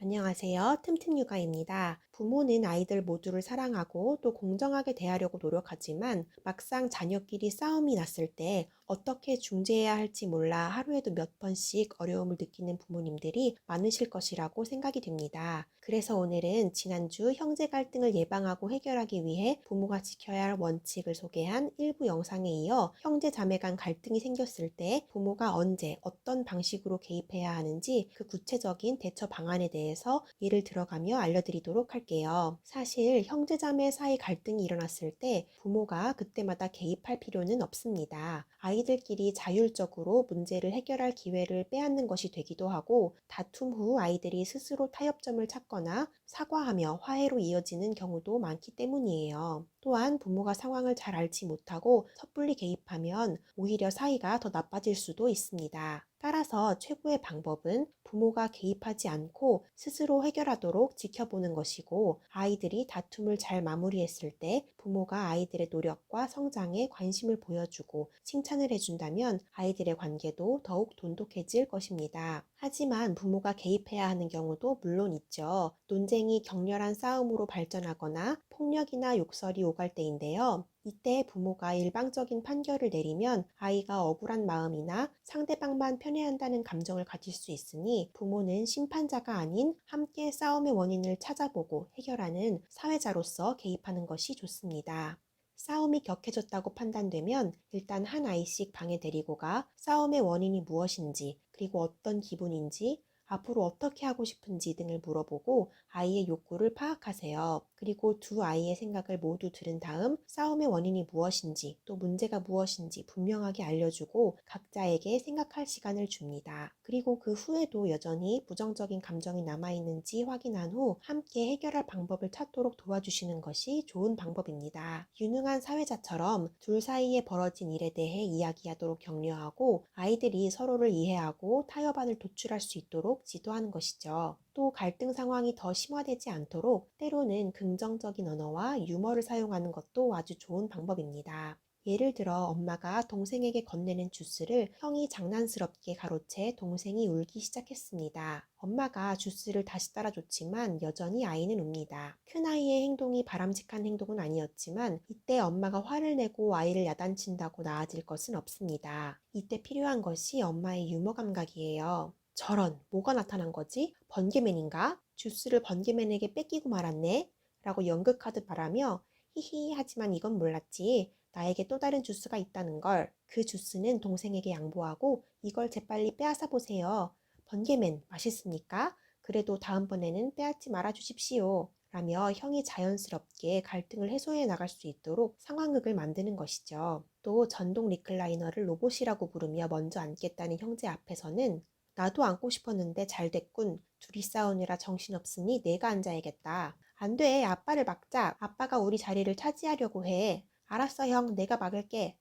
안녕하세요. 틈틈육아입니다. 부모는 아이들 모두를 사랑하고 또 공정하게 대하려고 노력하지만 막상 자녀끼리 싸움이 났을 때 어떻게 중재해야 할지 몰라 하루에도 몇 번씩 어려움을 느끼는 부모님들이 많으실 것이라고 생각이 됩니다. 그래서 오늘은 지난주 형제 갈등을 예방하고 해결하기 위해 부모가 지켜야 할 원칙을 소개한 일부 영상에 이어 형제 자매 간 갈등이 생겼을 때 부모가 언제 어떤 방식으로 개입해야 하는지 그 구체적인 대처 방안에 대해서 예를 들어가며 알려드리도록 할게요. 사실 형제자매 사이 갈등이 일어났을 때 부모가 그때마다 개입할 필요는 없습니다. 아이들끼리 자율적으로 문제를 해결할 기회를 빼앗는 것이 되기도 하고 다툼 후 아이들이 스스로 타협점을 찾거나 사과하며 화해로 이어지는 경우도 많기 때문이에요. 또한 부모가 상황을 잘 알지 못하고 섣불리 개입하면 오히려 사이가 더 나빠질 수도 있습니다. 따라서 최고의 방법은 부모가 개입하지 않고 스스로 해결하도록 지켜보는 것이고, 아이들이 다툼을 잘 마무리했을 때 부모가 아이들의 노력과 성장에 관심을 보여주고 칭찬을 해준다면 아이들의 관계도 더욱 돈독해질 것입니다. 하지만 부모가 개입해야 하는 경우도 물론 있죠. 논쟁이 격렬한 싸움으로 발전하거나 폭력이나 욕설이 오갈 때인데요. 이때 부모가 일방적인 판결을 내리면 아이가 억울한 마음이나 상대방만 편애한다는 감정을 가질 수 있으니 부모는 심판자가 아닌 함께 싸움의 원인을 찾아보고 해결하는 사회자로서 개입하는 것이 좋습니다. 싸움이 격해졌다고 판단되면 일단 한 아이씩 방에 데리고 가 싸움의 원인이 무엇인지, 그리고 어떤 기분인지, 앞으로 어떻게 하고 싶은지 등을 물어보고 아이의 욕구를 파악하세요. 그리고 두 아이의 생각을 모두 들은 다음 싸움의 원인이 무엇인지 또 문제가 무엇인지 분명하게 알려주고 각자에게 생각할 시간을 줍니다. 그리고 그 후에도 여전히 부정적인 감정이 남아있는지 확인한 후 함께 해결할 방법을 찾도록 도와주시는 것이 좋은 방법입니다. 유능한 사회자처럼 둘 사이에 벌어진 일에 대해 이야기하도록 격려하고 아이들이 서로를 이해하고 타협안을 도출할 수 있도록 지도하는 것이죠. 또 갈등 상황이 더 심화되지 않도록 때로는 긍정적인 언어와 유머를 사용하는 것도 아주 좋은 방법입니다. 예를 들어 엄마가 동생에게 건네는 주스를 형이 장난스럽게 가로채 동생이 울기 시작했습니다. 엄마가 주스를 다시 따라줬지만 여전히 아이는 웁니다. 큰아이의 행동이 바람직한 행동은 아니었지만 이때 엄마가 화를 내고 아이를 야단친다고 나아질 것은 없습니다. 이때 필요한 것이 엄마의 유머 감각이에요. 저런, 뭐가 나타난 거지? 번개맨인가? 주스를 번개맨에게 뺏기고 말았네? 라고 연극하듯 말하며 히히 하지만 이건 몰랐지. 나에게 또 다른 주스가 있다는 걸. 그 주스는 동생에게 양보하고 이걸 재빨리 빼앗아 보세요. 번개맨 맛있습니까? 그래도 다음번에는 빼앗지 말아 주십시오. 라며 형이 자연스럽게 갈등을 해소해 나갈 수 있도록 상황극을 만드는 것이죠. 또 전동 리클라이너를 로봇이라고 부르며 먼저 앉겠다는 형제 앞에서는 나도 앉고 싶었는데 잘 됐군. 둘이 싸우느라 정신없으니 내가 앉아야겠다. 안 돼. 아빠를 막자. 아빠가 우리 자리를 차지하려고 해. 알았어, 형. 내가 막을게.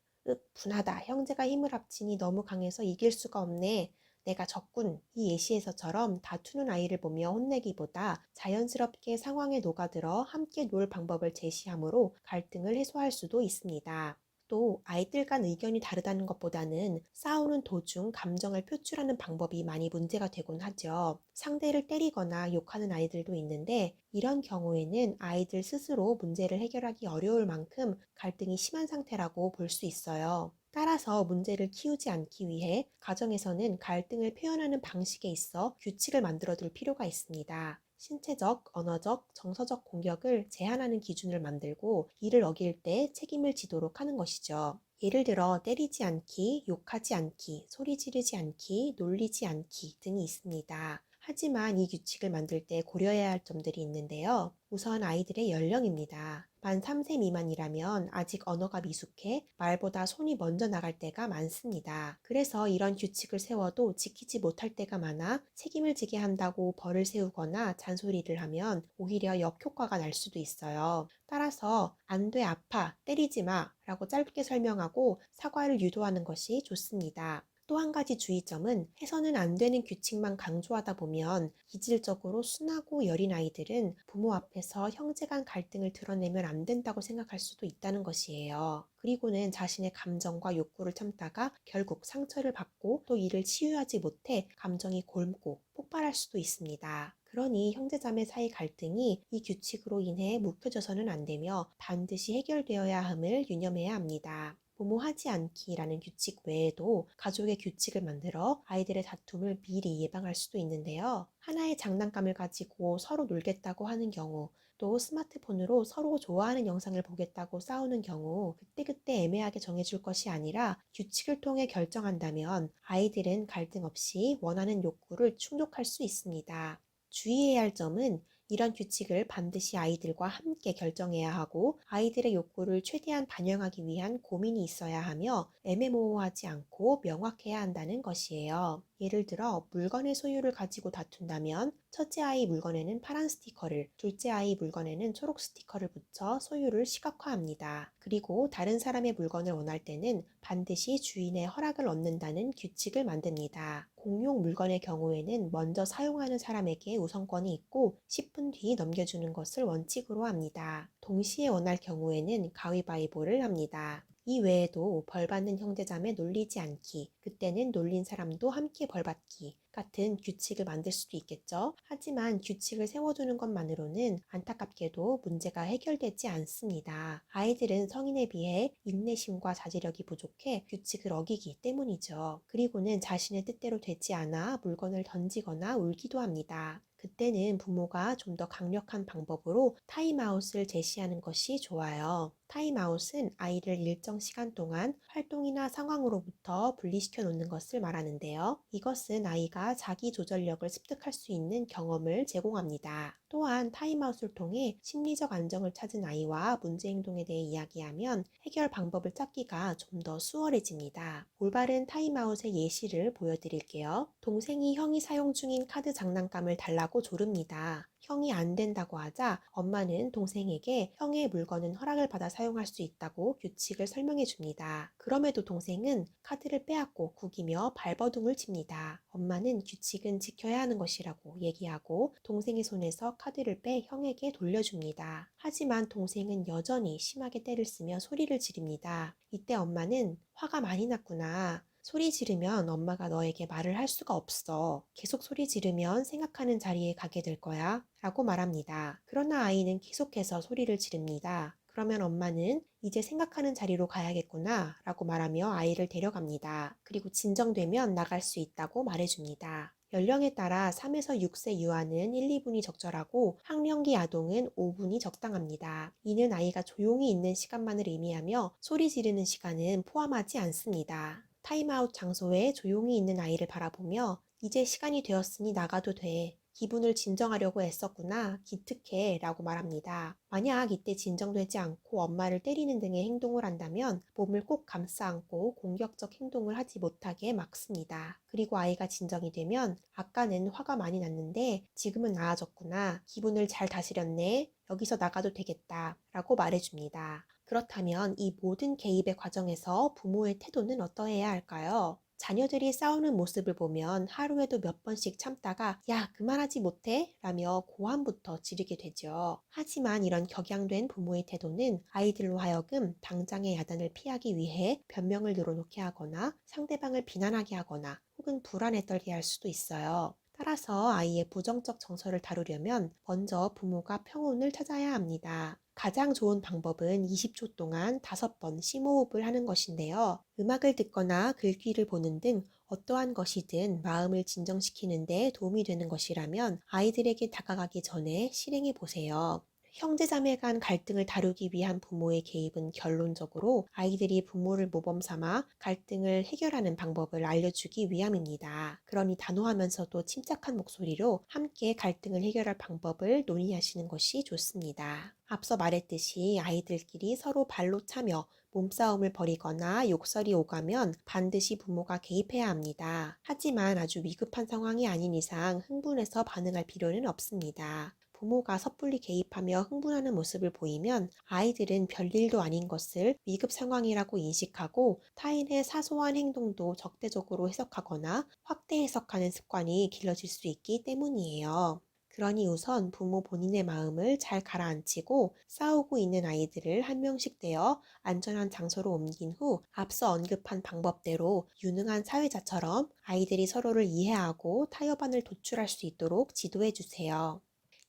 분하다. 형제가 힘을 합치니 너무 강해서 이길 수가 없네. 내가 졌군. 이 예시에서처럼 다투는 아이를 보며 혼내기보다 자연스럽게 상황에 녹아들어 함께 놀 방법을 제시하므로 갈등을 해소할 수도 있습니다. 또 아이들 간 의견이 다르다는 것보다는 싸우는 도중 감정을 표출하는 방법이 많이 문제가 되곤 하죠. 상대를 때리거나 욕하는 아이들도 있는데 이런 경우에는 아이들 스스로 문제를 해결하기 어려울 만큼 갈등이 심한 상태라고 볼 수 있어요. 따라서 문제를 키우지 않기 위해 가정에서는 갈등을 표현하는 방식에 있어 규칙을 만들어 둘 필요가 있습니다. 신체적, 언어적, 정서적 공격을 제한하는 기준을 만들고 이를 어길 때 책임을 지도록 하는 것이죠. 예를 들어 때리지 않기, 욕하지 않기, 소리 지르지 않기, 놀리지 않기 등이 있습니다. 하지만 이 규칙을 만들 때 고려해야 할 점들이 있는데요. 우선 아이들의 연령입니다. 만 3세 미만이라면 아직 언어가 미숙해 말보다 손이 먼저 나갈 때가 많습니다. 그래서 이런 규칙을 세워도 지키지 못할 때가 많아 책임을 지게 한다고 벌을 세우거나 잔소리를 하면 오히려 역효과가 날 수도 있어요. 따라서 안 돼, 아파, 때리지 마 라고 짧게 설명하고 사과를 유도하는 것이 좋습니다. 또 한 가지 주의점은 해서는 안 되는 규칙만 강조하다 보면 이질적으로 순하고 여린 아이들은 부모 앞에서 형제 간 갈등을 드러내면 안 된다고 생각할 수도 있다는 것이에요. 그리고는 자신의 감정과 욕구를 참다가 결국 상처를 받고 또 이를 치유하지 못해 감정이 곪고 폭발할 수도 있습니다. 그러니 형제자매 사이 갈등이 이 규칙으로 인해 묵혀져서는 안 되며 반드시 해결되어야 함을 유념해야 합니다. 부모하지 않기라는 규칙 외에도 가족의 규칙을 만들어 아이들의 다툼을 미리 예방할 수도 있는데요. 하나의 장난감을 가지고 서로 놀겠다고 하는 경우, 또 스마트폰으로 서로 좋아하는 영상을 보겠다고 싸우는 경우, 그때그때 애매하게 정해줄 것이 아니라 규칙을 통해 결정한다면 아이들은 갈등 없이 원하는 욕구를 충족할 수 있습니다. 주의해야 할 점은 이런 규칙을 반드시 아이들과 함께 결정해야 하고 아이들의 욕구를 최대한 반영하기 위한 고민이 있어야 하며 애매모호하지 않고 명확해야 한다는 것이에요. 예를 들어 물건의 소유를 가지고 다툰다면 첫째 아이 물건에는 파란 스티커를, 둘째 아이 물건에는 초록 스티커를 붙여 소유를 시각화합니다. 그리고 다른 사람의 물건을 원할 때는 반드시 주인의 허락을 얻는다는 규칙을 만듭니다. 공용 물건의 경우에는 먼저 사용하는 사람에게 우선권이 있고 10분 뒤 넘겨주는 것을 원칙으로 합니다. 동시에 원할 경우에는 가위바위보를 합니다. 이 외에도 벌받는 형제자매 놀리지 않기, 그때는 놀린 사람도 함께 벌받기 같은 규칙을 만들 수도 있겠죠. 하지만 규칙을 세워두는 것만으로는 안타깝게도 문제가 해결되지 않습니다. 아이들은 성인에 비해 인내심과 자제력이 부족해 규칙을 어기기 때문이죠. 그리고는 자신의 뜻대로 되지 않아 물건을 던지거나 울기도 합니다. 그때는 부모가 좀 더 강력한 방법으로 타임아웃을 제시하는 것이 좋아요. 타임아웃은 아이를 일정 시간 동안 활동이나 상황으로부터 분리시켜 놓는 것을 말하는데요. 이것은 아이가 자기 조절력을 습득할 수 있는 경험을 제공합니다. 또한 타임아웃을 통해 심리적 안정을 찾은 아이와 문제 행동에 대해 이야기하면 해결 방법을 찾기가 좀 더 수월해집니다. 올바른 타임아웃의 예시를 보여드릴게요. 동생이 형이 사용 중인 카드 장난감을 달라고 조릅니다. 형이 안 된다고 하자 엄마는 동생에게 형의 물건은 허락을 받아 사용할 수 있다고 규칙을 설명해 줍니다. 그럼에도 동생은 카드를 빼앗고 구기며 발버둥을 칩니다. 엄마는 규칙은 지켜야 하는 것이라고 얘기하고 동생의 손에서 카드를 빼 형에게 돌려줍니다. 하지만 동생은 여전히 심하게 때를 쓰며 소리를 지릅니다. 이때 엄마는 화가 많이 났구나. 소리 지르면 엄마가 너에게 말을 할 수가 없어. 계속 소리 지르면 생각하는 자리에 가게 될 거야. 라고 말합니다. 그러나 아이는 계속해서 소리를 지릅니다. 그러면 엄마는 이제 생각하는 자리로 가야겠구나 라고 말하며 아이를 데려갑니다. 그리고 진정되면 나갈 수 있다고 말해줍니다. 연령에 따라 3에서 6세 유아는 1, 2분이 적절하고 학령기 아동은 5분이 적당합니다. 이는 아이가 조용히 있는 시간만을 의미하며 소리 지르는 시간은 포함하지 않습니다. 타임아웃 장소에 조용히 있는 아이를 바라보며 이제 시간이 되었으니 나가도 돼. 기분을 진정하려고 애썼구나. 기특해. 라고 말합니다. 만약 이때 진정되지 않고 엄마를 때리는 등의 행동을 한다면 몸을 꼭 감싸 안고 공격적 행동을 하지 못하게 막습니다. 그리고 아이가 진정이 되면 아까는 화가 많이 났는데 지금은 나아졌구나. 기분을 잘 다스렸네. 여기서 나가도 되겠다. 라고 말해줍니다. 그렇다면 이 모든 개입의 과정에서 부모의 태도는 어떠해야 할까요? 자녀들이 싸우는 모습을 보면 하루에도 몇 번씩 참다가 야, 그만하지 못해? 라며 고함부터 지르게 되죠. 하지만 이런 격양된 부모의 태도는 아이들로 하여금 당장의 야단을 피하기 위해 변명을 늘어놓게 하거나 상대방을 비난하게 하거나 혹은 불안에 떨게 할 수도 있어요. 따라서 아이의 부정적 정서를 다루려면 먼저 부모가 평온을 찾아야 합니다. 가장 좋은 방법은 20초 동안 5번 심호흡을 하는 것인데요. 음악을 듣거나 글귀를 보는 등 어떠한 것이든 마음을 진정시키는 데 도움이 되는 것이라면 아이들에게 다가가기 전에 실행해 보세요. 형제자매 간 갈등을 다루기 위한 부모의 개입은 결론적으로 아이들이 부모를 모범 삼아 갈등을 해결하는 방법을 알려주기 위함입니다. 그러니 단호하면서도 침착한 목소리로 함께 갈등을 해결할 방법을 논의하시는 것이 좋습니다. 앞서 말했듯이 아이들끼리 서로 발로 차며 몸싸움을 벌이거나 욕설이 오가면 반드시 부모가 개입해야 합니다. 하지만 아주 위급한 상황이 아닌 이상 흥분해서 반응할 필요는 없습니다. 부모가 섣불리 개입하며 흥분하는 모습을 보이면 아이들은 별일도 아닌 것을 위급 상황이라고 인식하고 타인의 사소한 행동도 적대적으로 해석하거나 확대 해석하는 습관이 길러질 수 있기 때문이에요. 그러니 우선 부모 본인의 마음을 잘 가라앉히고 싸우고 있는 아이들을 한 명씩 떼어 안전한 장소로 옮긴 후 앞서 언급한 방법대로 유능한 사회자처럼 아이들이 서로를 이해하고 타협안을 도출할 수 있도록 지도해 주세요.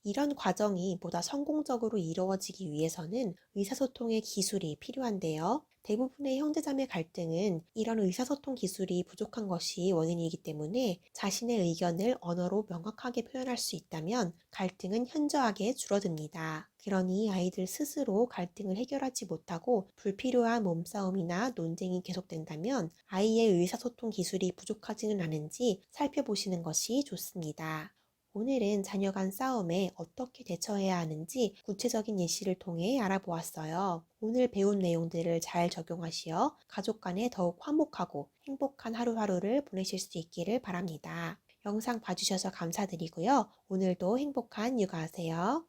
이런 과정이 보다 성공적으로 이루어지기 위해서는 의사소통의 기술이 필요한데요. 대부분의 형제자매 갈등은 이런 의사소통 기술이 부족한 것이 원인이기 때문에 자신의 의견을 언어로 명확하게 표현할 수 있다면 갈등은 현저하게 줄어듭니다. 그러니 아이들 스스로 갈등을 해결하지 못하고 불필요한 몸싸움이나 논쟁이 계속된다면 아이의 의사소통 기술이 부족하지는 않은지 살펴보시는 것이 좋습니다. 오늘은 자녀 간 싸움에 어떻게 대처해야 하는지 구체적인 예시를 통해 알아보았어요. 오늘 배운 내용들을 잘 적용하시어 가족 간에 더욱 화목하고 행복한 하루하루를 보내실 수 있기를 바랍니다. 영상 봐주셔서 감사드리고요. 오늘도 행복한 육아하세요.